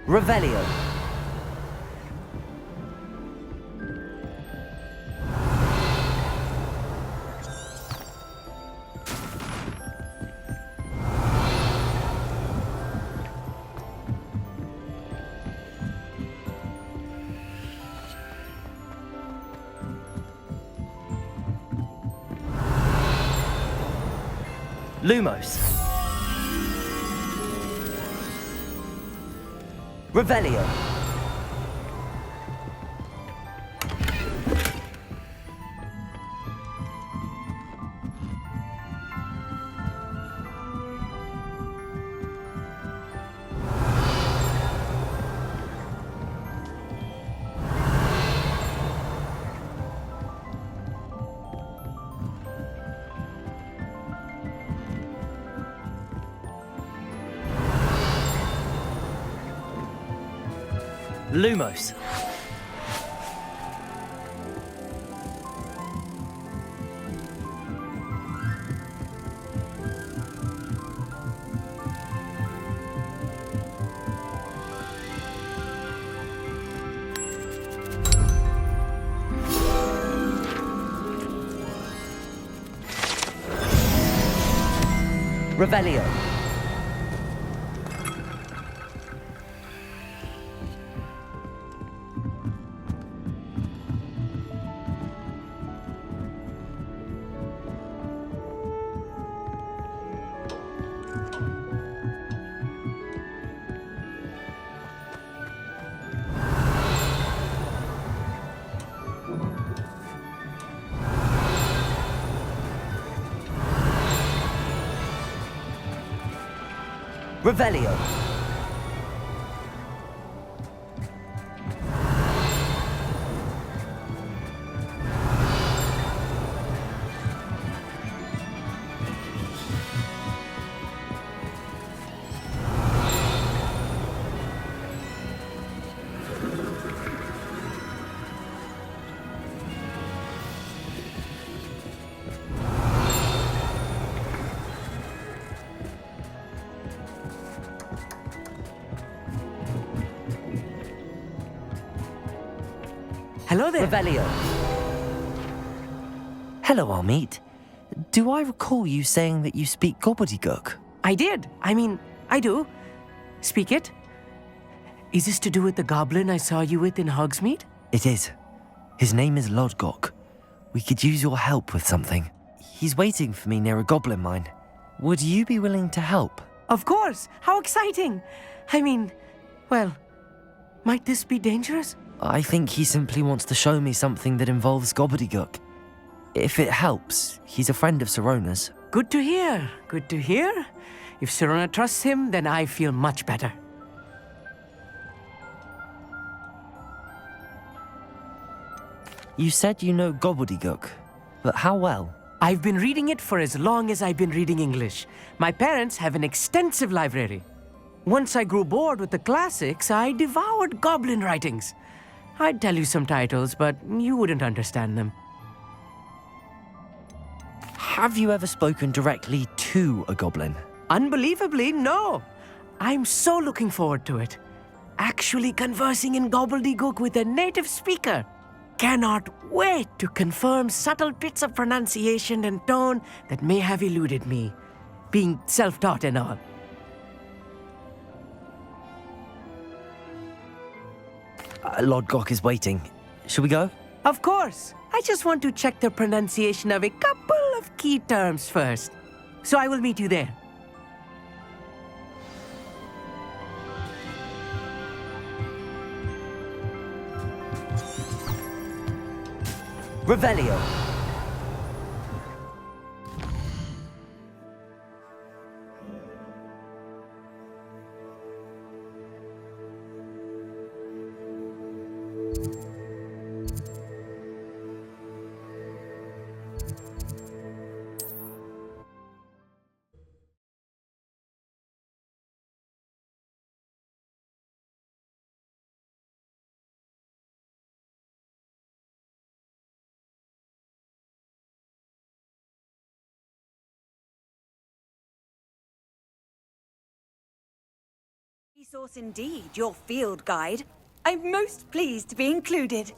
Revelio. Lumos. Revelio. Lumos. Revelio. Revelio. Hello there. Revelio. Hello, Armeet. Do I recall you saying that you speak gobbledygook? I did. I do. Speak it. Is this to do with the goblin I saw you with in Hogsmeade? It is. His name is Lodgok. We could use your help with something. He's waiting for me near a goblin mine. Would you be willing to help? Of course. How exciting. Well, might this be dangerous? I think he simply wants to show me something that involves gobbledygook. If it helps, he's a friend of Sirona's. Good to hear. Good to hear. If Sirona trusts him, then I feel much better. You said you know gobbledygook, but how well? I've been reading it for as long as I've been reading English. My parents have an extensive library. Once I grew bored with the classics, I devoured goblin writings. I'd tell you some titles, but you wouldn't understand them. Have you ever spoken directly to a goblin? Unbelievably, no. I'm so looking forward to it. Actually conversing in gobbledygook with a native speaker. Cannot wait to confirm subtle bits of pronunciation and tone that may have eluded me, being self-taught and all. Lodgok is waiting. Shall we go? Of course. I just want to check the pronunciation of a couple of key terms first. So I will meet you there. Revelio. Resource indeed, your field guide. I'm most pleased to be included.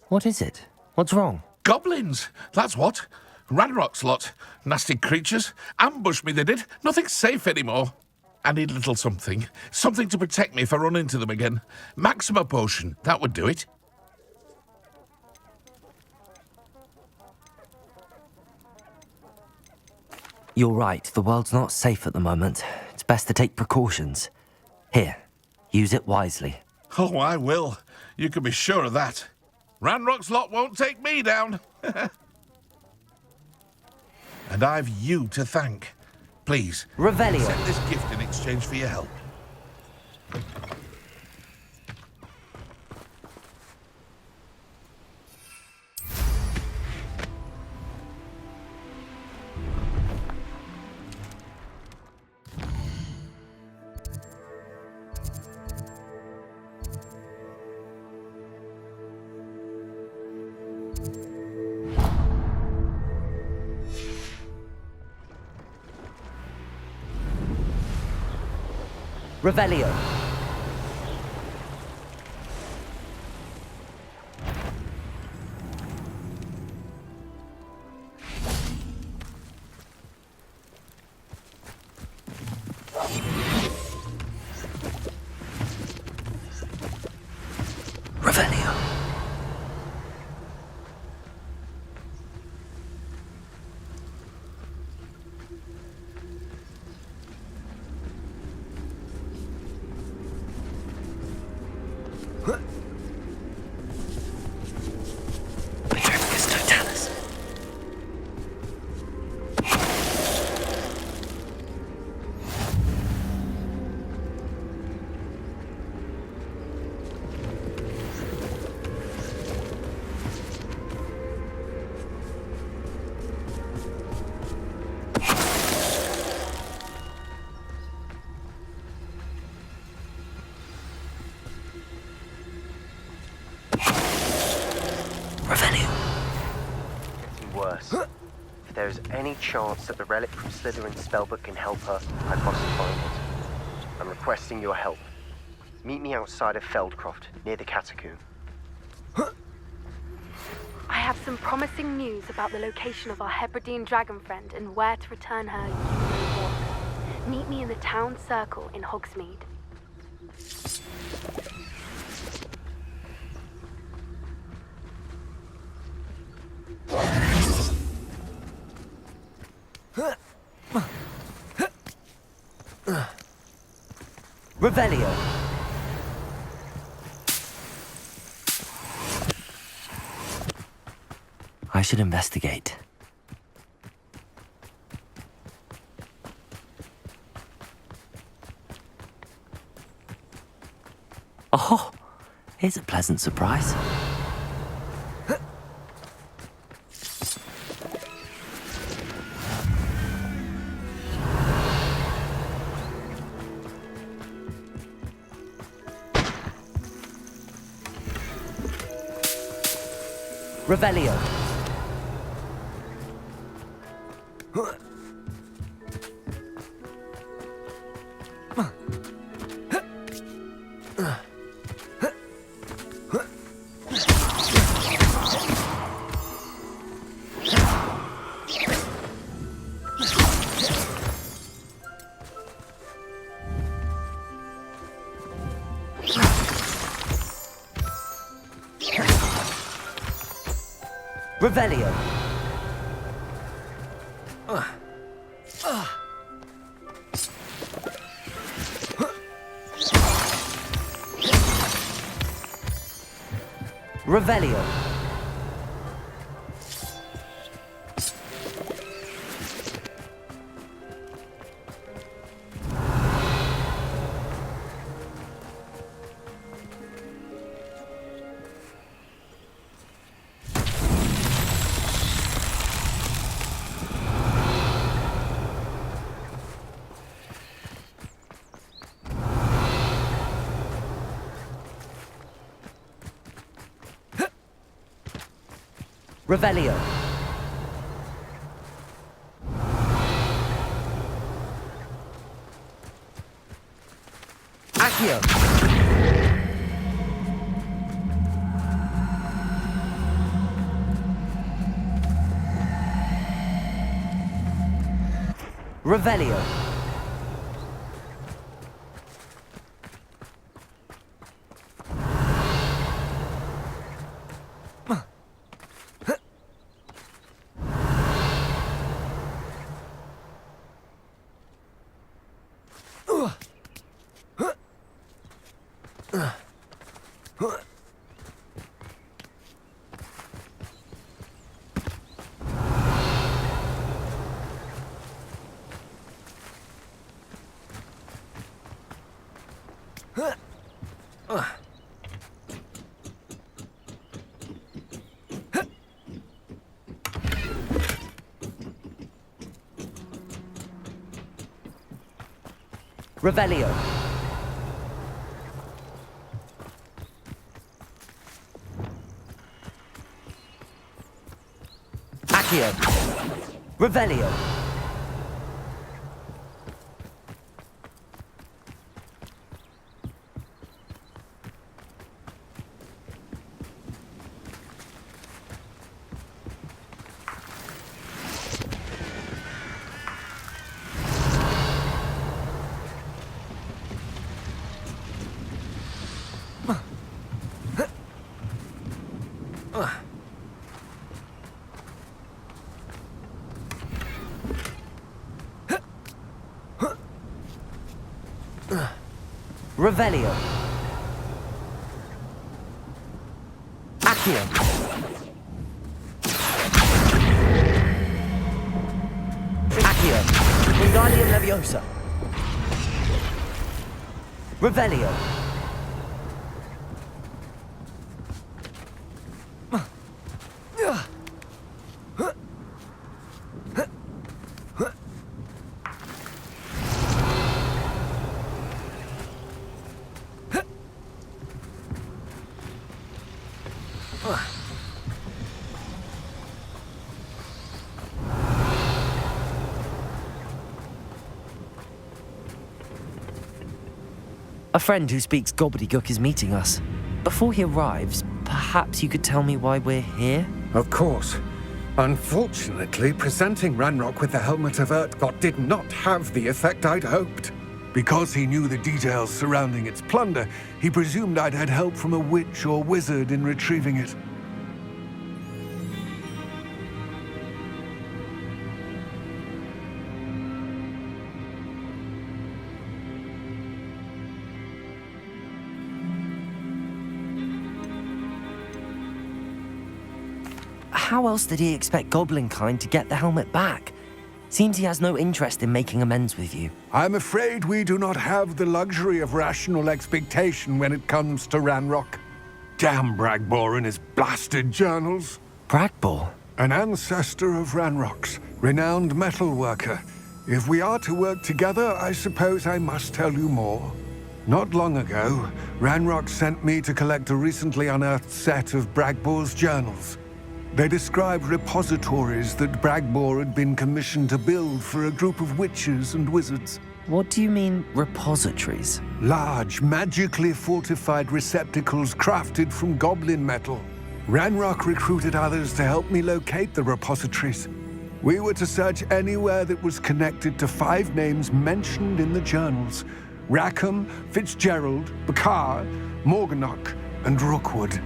What is it? What's wrong? Goblins, that's what. Ranrock's lot. Nasty creatures. Ambushed me, they did. Nothing's safe anymore. I need a little something. Something to protect me if I run into them again. Maxima potion, that would do it. You're right, the world's not safe at the moment. It's best to take precautions. Here, use it wisely. Oh, I will. You can be sure of that. Ranrock's lot won't take me down. And I've you to thank. Please, Revelio. send this gift in exchange for your help. Revelio. Revelio. Worse. If there is any chance that the relic from Slytherin's spellbook can help her, I must find it. I'm requesting your help. Meet me outside of Feldcroft, near the Catacomb. I have some promising news about the location of our Hebridean dragon friend and where to return her using the water. Meet me in the town circle in Hogsmeade. Revelio. I should investigate. Oh, here's a pleasant surprise. Revelio. Revelio. Revelio. Revelio. Accio. Revelio. Revelio. Accio. Revelio. Revelio. Accio. Accio. Wingardium Leviosa. Revelio. A friend who speaks gobbledygook is meeting us. Before he arrives, perhaps you could tell me why we're here? Of course. Unfortunately, presenting Ranrock with the Helmet of Urtkot did not have the effect I'd hoped. Because he knew the details surrounding its plunder, he presumed I'd had help from a witch or wizard in retrieving it. How else did he expect Goblinkind to get the helmet back? Seems he has no interest in making amends with you. I'm afraid we do not have the luxury of rational expectation when it comes to Ranrock. Damn Bragbor and his blasted journals. Bragbor? An ancestor of Ranrock's, renowned metal worker. If we are to work together, I suppose I must tell you more. Not long ago, Ranrock sent me to collect a recently unearthed set of Bragbor's journals. They described repositories that Bragbor had been commissioned to build for a group of witches and wizards. What do you mean, repositories? Large, magically fortified receptacles crafted from goblin metal. Ranrock recruited others to help me locate the repositories. We were to search anywhere that was connected to 5 names mentioned in the journals: Rackham, Fitzgerald, Bakar, Morganach, and Rookwood.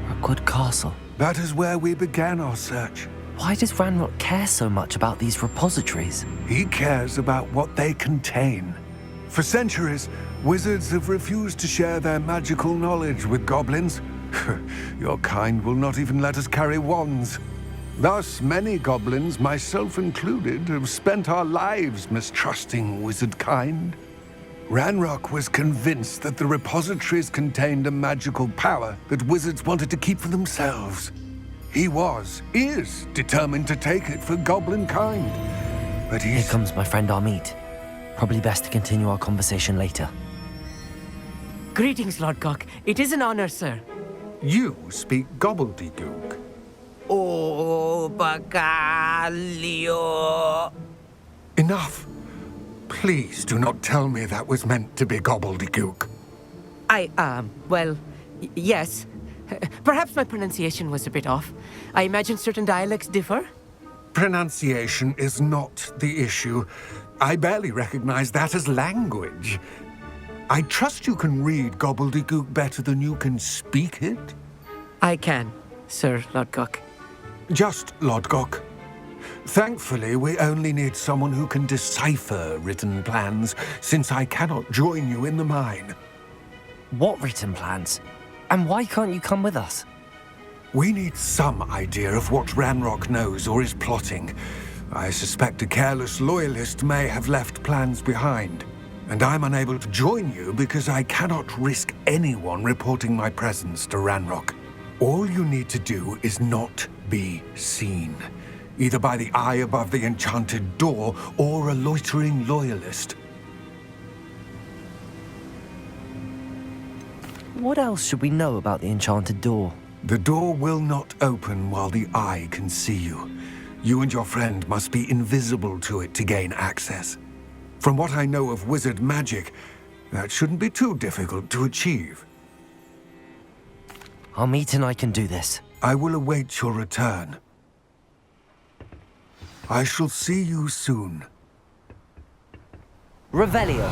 Rookwood Castle. That is where we began our search. Why does Ranrock care so much about these repositories? He cares about what they contain. For centuries, wizards have refused to share their magical knowledge with goblins. Your kind will not even let us carry wands. Thus, many goblins, myself included, have spent our lives mistrusting wizard kind. Ranrock was convinced that the repositories contained a magical power that wizards wanted to keep for themselves. He is determined to take it for goblin kind. But Here comes my friend Amit. Probably best to continue our conversation later. Greetings, Lord Gok. It is an honor, sir. You speak gobbledygook. Oh, bagaglio. Enough. Please do not tell me that was meant to be gobbledygook. Yes. Perhaps my pronunciation was a bit off. I imagine certain dialects differ. Pronunciation is not the issue. I barely recognize that as language. I trust you can read gobbledygook better than you can speak it? I can, Sir Lodgok. Just Lodgok. Thankfully, we only need someone who can decipher written plans, since I cannot join you in the mine. What written plans? And why can't you come with us? We need some idea of what Ranrock knows or is plotting. I suspect a careless loyalist may have left plans behind. And I'm unable to join you because I cannot risk anyone reporting my presence to Ranrock. All you need to do is not be seen, either by the eye above the enchanted door or a loitering loyalist. What else should we know about the enchanted door? The door will not open while the eye can see you. You and your friend must be invisible to it to gain access. From what I know of wizard magic, that shouldn't be too difficult to achieve. Our meet and I can do this. I will await your return. I shall see you soon. Revelio.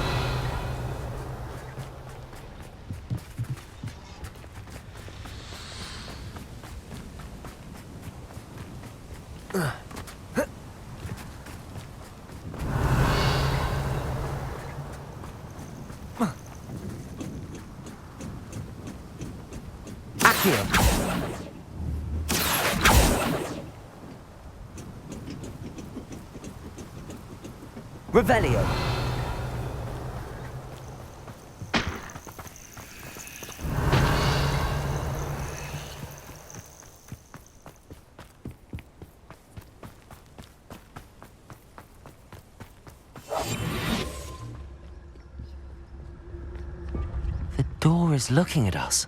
Accio. Revelio. The door is looking at us.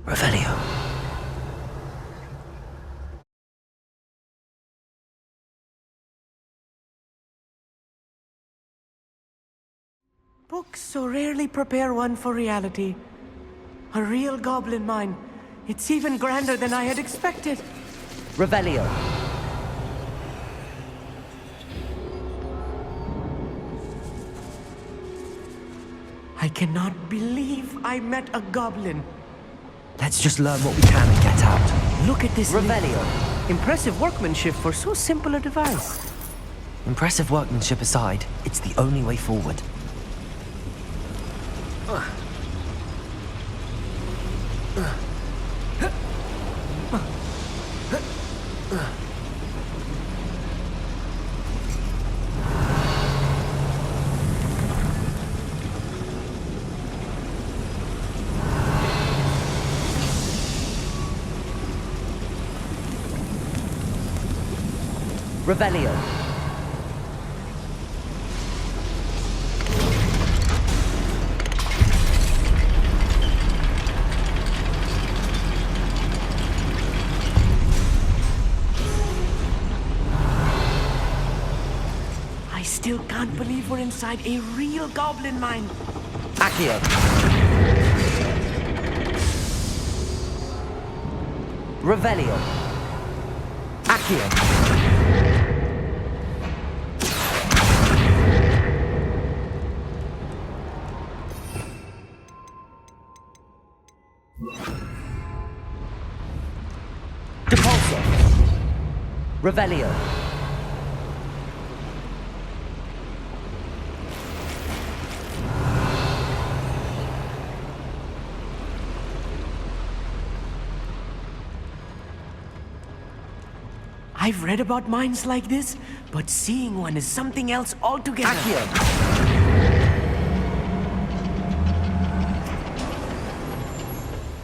Revelio. Books so rarely prepare one for reality. A real goblin mine. It's even grander than I had expected. Revelio. I cannot believe I met a goblin. Let's just learn what we can and get out. Look at this. Revelio. Impressive workmanship for so simple a device. Impressive workmanship aside, it's the only way forward. Revelio. I still can't believe we're inside a real goblin mine. Accio. Revelio. Accio. Depulso. Revelio. I've read about mines like this, but seeing one is something else altogether. Accio.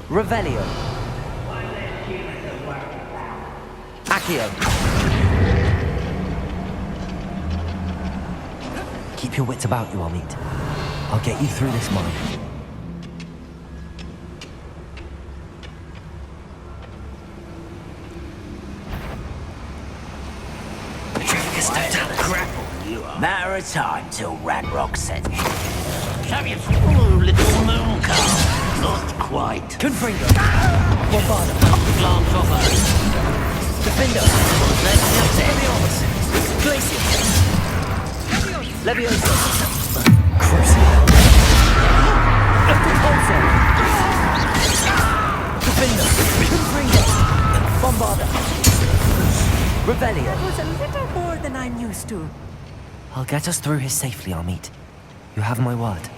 Revelio. Accio. Keep your wits about you, Amit. I'll get you through this mine. more time till Radrock says. Have you through, little moon cow? Not quite. Confringo! Bombarda! Glance over. Defender! Leviosa! Glacier! Leviosa! Crucible! Repulsor! Defender! Confringo! Bombarda! Revelio! That was a little more than I'm used to. I'll get us through here safely, Amit. You have my word.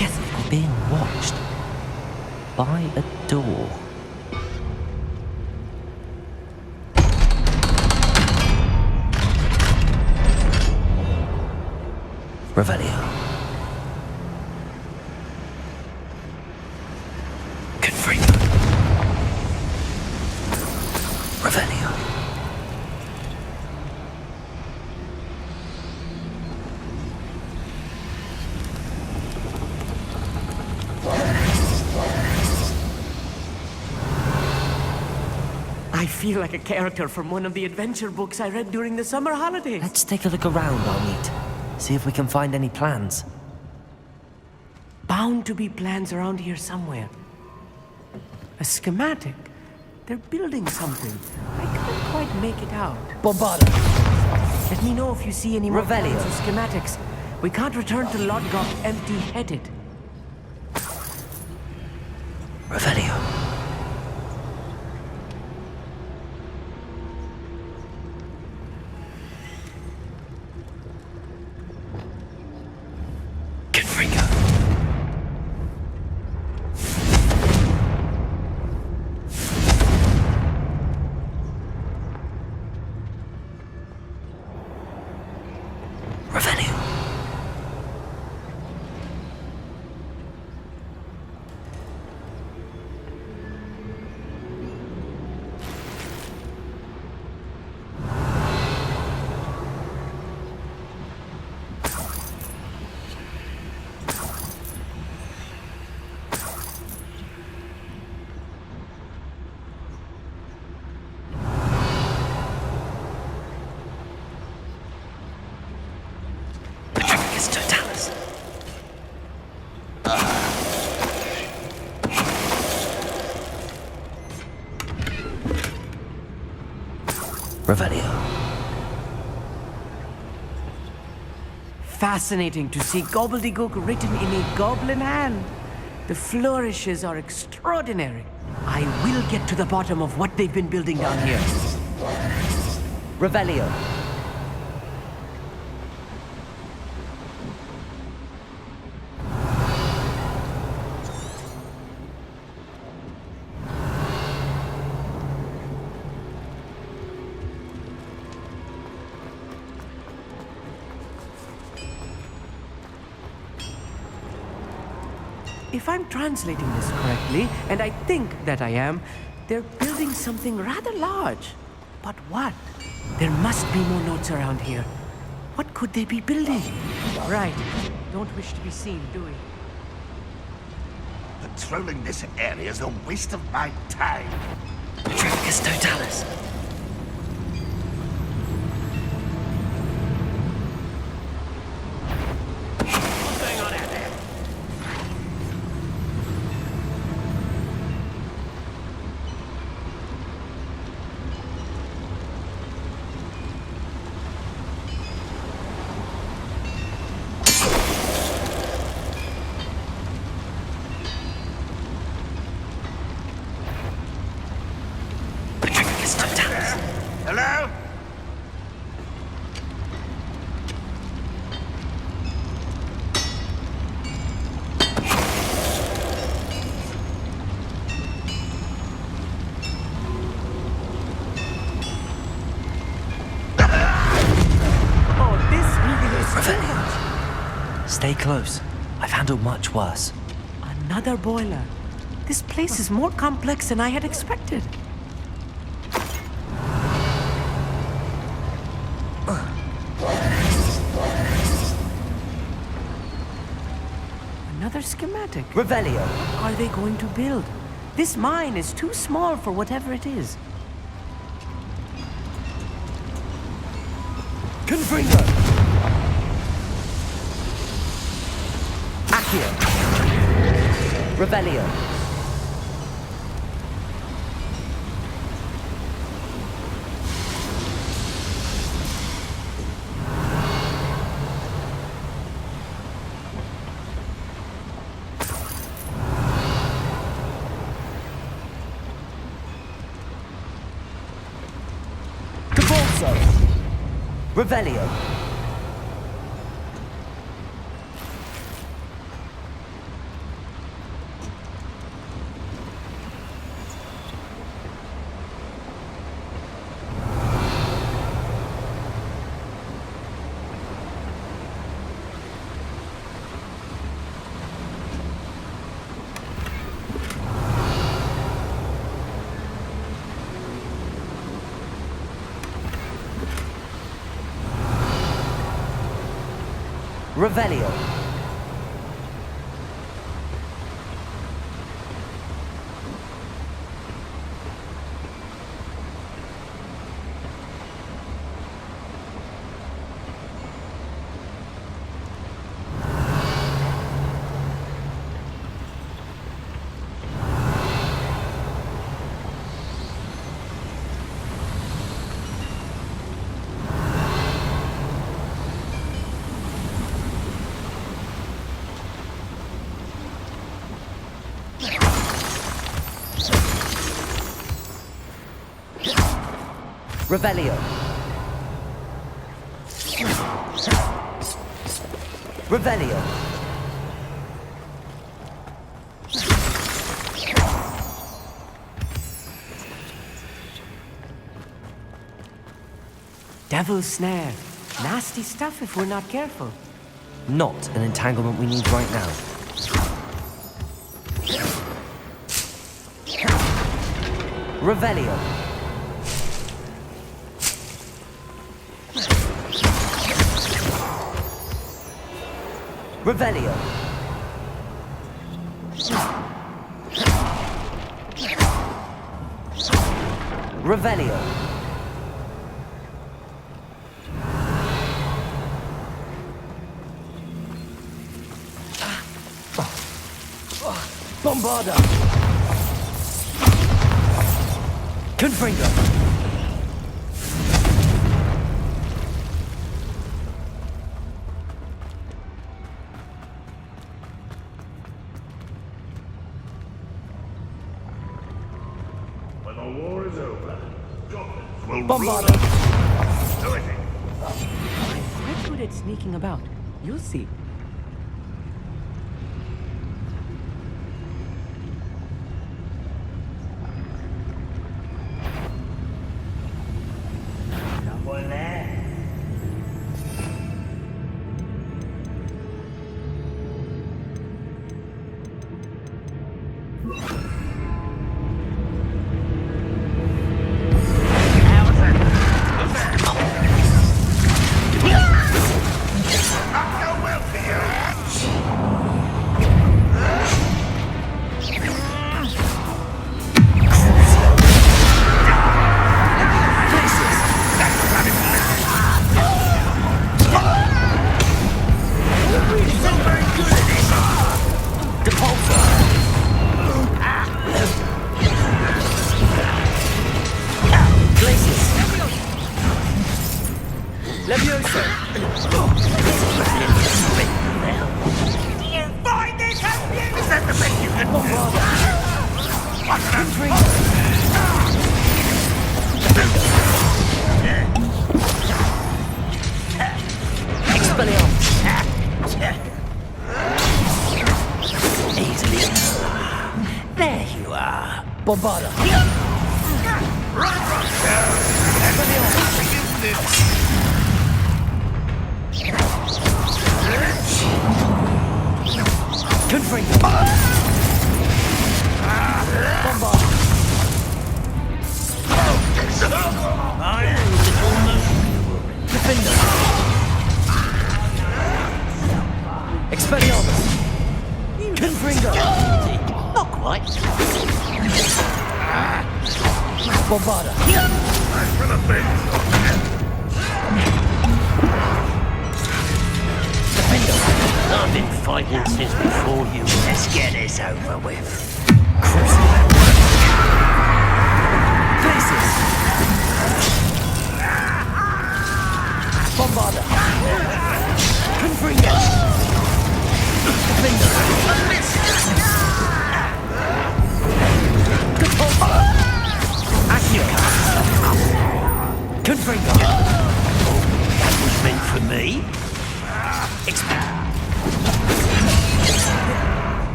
Yes, We're being watched by a door. Revelio. Confringo. Revelio. I feel like a character from one of the adventure books I read during the summer holidays. Let's take a look around, Amit. See if we can find any plans. Bound to be plans around here somewhere. A schematic. They're building something. I can't quite make it out. Bombarda. Let me know if you see any more Revelio. plans or schematics. We can't return to Lodgok empty-headed. Revelio. Confringo. Revelio. Petrificus totalis. Revelio. Fascinating to see gobbledygook written in a goblin hand. The flourishes are extraordinary. I will get to the bottom of what they've been building down here. Revelio. If I'm translating this correctly, and I think that I am, they're building something rather large. But what? There must be more notes around here. What could they be building? Right. Don't wish to be seen, do we? Patrolling this area is a waste of my time. Petrificus totalis. What's going on out there? Petrificus totalis. Hello? Oh, this really is too much. Stay close. I've handled much worse. Another boiler. This place is more complex than I had expected. Another schematic. Revelio. What are they going to build? This mine is too small for whatever it is. Confringo. Accio. Revelio. Revelio. Revelio. Revelio. Revelio. Devil's snare. Nasty stuff if we're not careful. Not an entanglement we need right now. Revelio. Revelio. Revelio. Bombarda. Confringo. When the war is over, goblins will Bombarda. rule over everything. Let's put it sneaking about. You'll see. There you are. Bombarda. Confringo. Bombarda. Defender. Expelliarmus. Bombarda. Defender. I've been fighting since before you. Let's get this over with. Places. Bombarda. Confringo. Defender. Accio. Confringo. That was meant for me.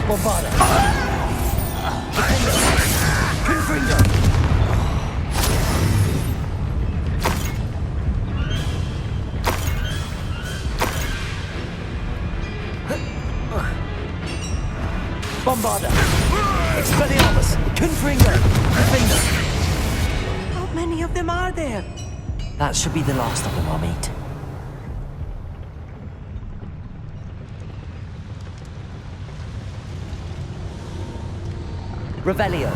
Bombarda. Confringo. Bombarda. Expelliarmus. Confringo. Defender. How many of them are there? That should be the last of them, I'll meet. Revelio.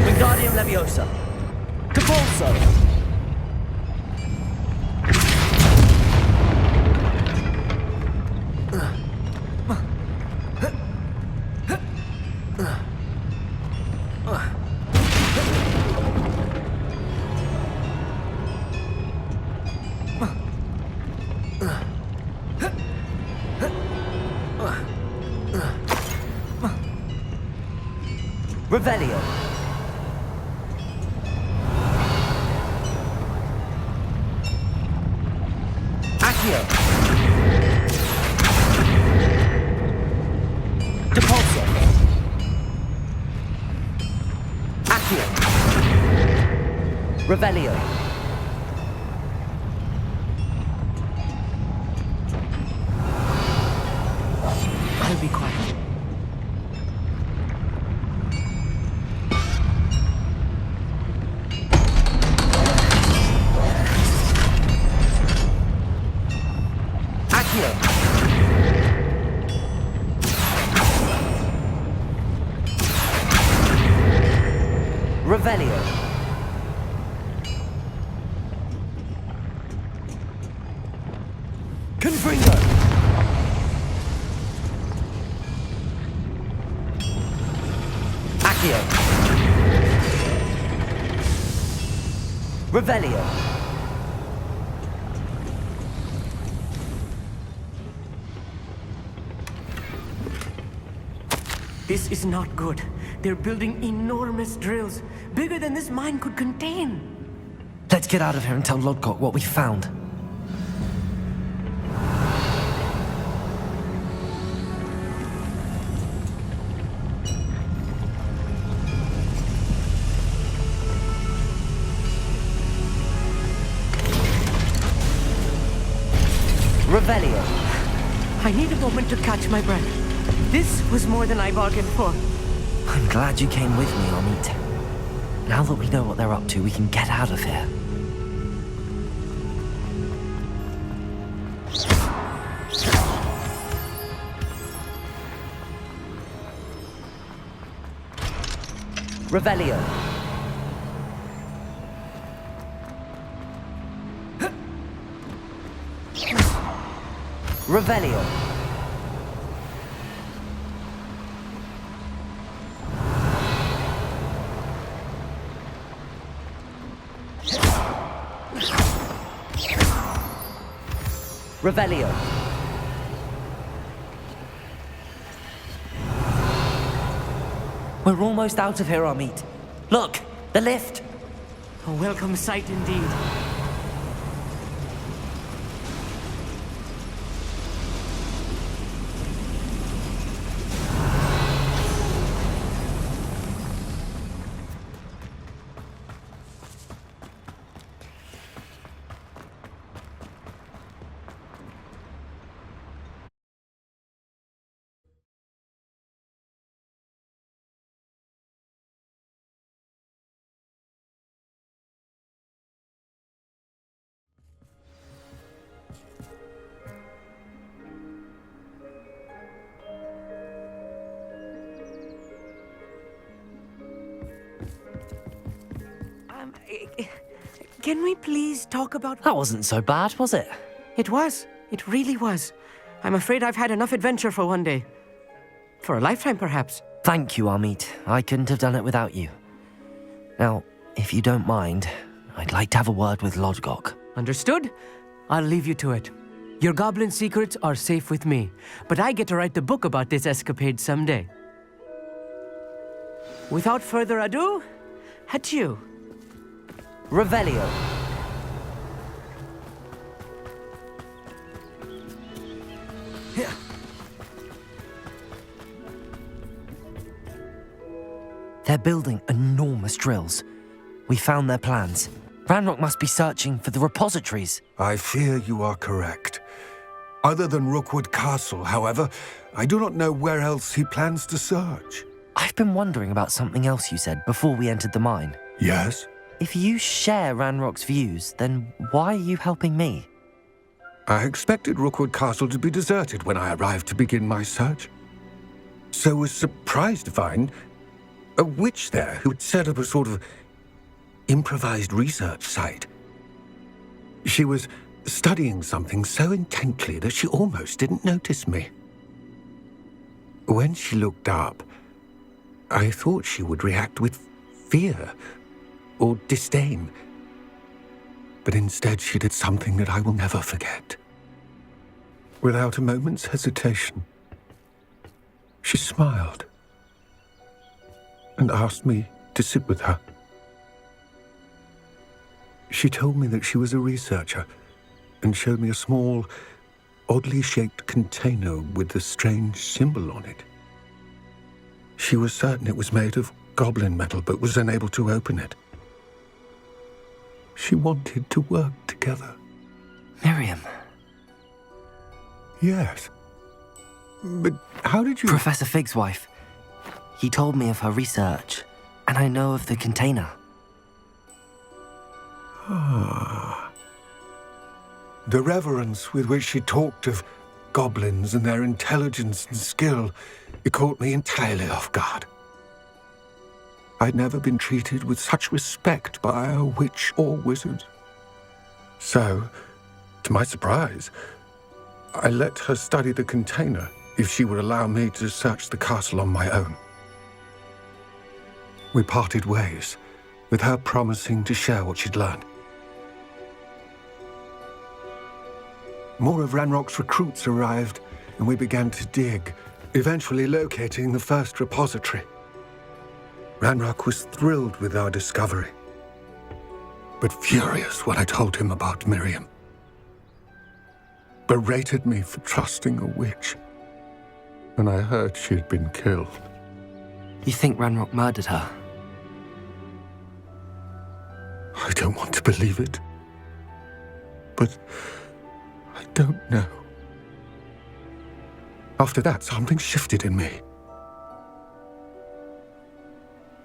Wingardium Leviosa. Capolso. Revelio. Accio. Depulso. Accio. Revelio. I'll be quiet. Revelio. Confringo. Accio. Revelio. This is not good. They're building enormous drills, bigger than this mine could contain. Let's get out of here and tell Lodgok what we found. Revelio. I need a moment to catch my breath. This was more than I bargained for. I'm glad you came with me, Amit. Now that we know what they're up to, we can get out of here. Revelio. Revelio. Revelio. We're almost out of here, Amit. Look, the lift. A welcome sight indeed. Can we please talk about... That wasn't so bad, was it? It was. It really was. I'm afraid I've had enough adventure for one day. For a lifetime, perhaps. Thank you, Amit. I couldn't have done it without you. Now, if you don't mind, I'd like to have a word with Lodgok. Understood? I'll leave you to it. Your goblin secrets are safe with me, but I get to write the book about this escapade someday. Without further ado, adieu. Revelio. They're building enormous drills. We found their plans. Ranrock must be searching for the repositories. I fear you are correct. Other than Rookwood Castle, however, I do not know where else he plans to search. I've been wondering about something else you said before we entered the mine. Yes? If you share Ranrock's views, then why are you helping me? I expected Rookwood Castle to be deserted when I arrived to begin my search. So was surprised to find a witch there who had set up a sort of improvised research site. She was studying something so intently that she almost didn't notice me. When she looked up, I thought she would react with fear or disdain. But instead she did something that I will never forget. Without a moment's hesitation, she smiled and asked me to sit with her. She told me that she was a researcher and showed me a small, oddly shaped container with a strange symbol on it. She was certain it was made of goblin metal, but was unable to open it. She wanted to work together. Miriam. Yes. But how did you... Professor Fig's wife. He told me of her research, and I know of the container. Ah. The reverence with which she talked of goblins and their intelligence and skill, it caught me entirely off guard. I'd never been treated with such respect by a witch or wizard. So, to my surprise, I let her study the container if she would allow me to search the castle on my own. We parted ways, with her promising to share what she'd learned. More of Ranrock's recruits arrived, and we began to dig, eventually locating the first repository. Ranrock was thrilled with our discovery, but furious when I told him about Miriam. Berated me for trusting a witch, and I heard she had been killed. You think Ranrock murdered her? I don't want to believe it, but I don't know. After that, something shifted in me.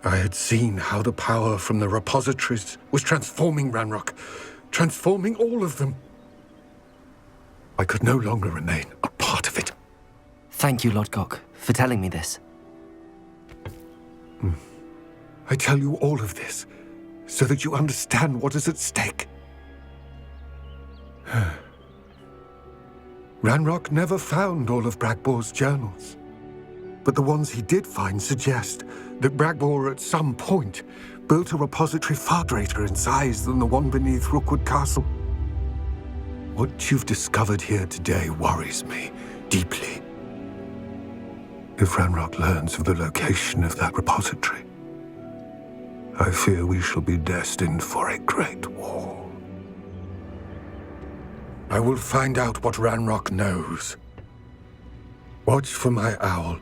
I had seen how the power from the repositories was transforming Ranrock, transforming all of them. I could no longer remain a part of it. Thank you, Lodgok, for telling me this. I tell you all of this so that you understand what is at stake. Ranrock never found all of Bragbor's journals, but the ones he did find suggest that Bragbor at some point built a repository far greater in size than the one beneath Rookwood Castle. What you've discovered here today worries me deeply. If Ranrock learns of the location of that repository, I fear we shall be destined for a great war. I will find out what Ranrock knows. Watch for my owl